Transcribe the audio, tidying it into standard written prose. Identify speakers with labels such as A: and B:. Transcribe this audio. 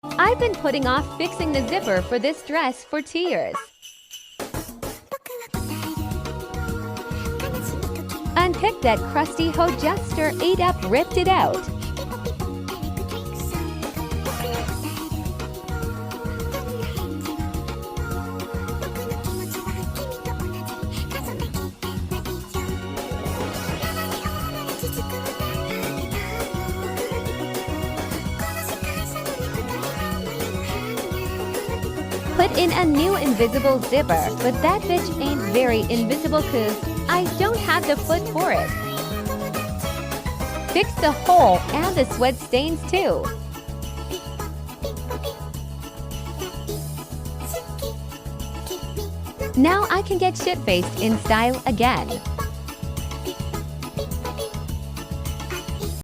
A: I've been putting off fixing the zipper for this dress for 2 years. Unpicked that crusty Hojester, ate up, ripped it out. Put in a new invisible zipper, but that bitch ain't very invisible cause I don't have the foot for it. Fix the hole and the sweat stains too. Now I can get shit-faced in style again.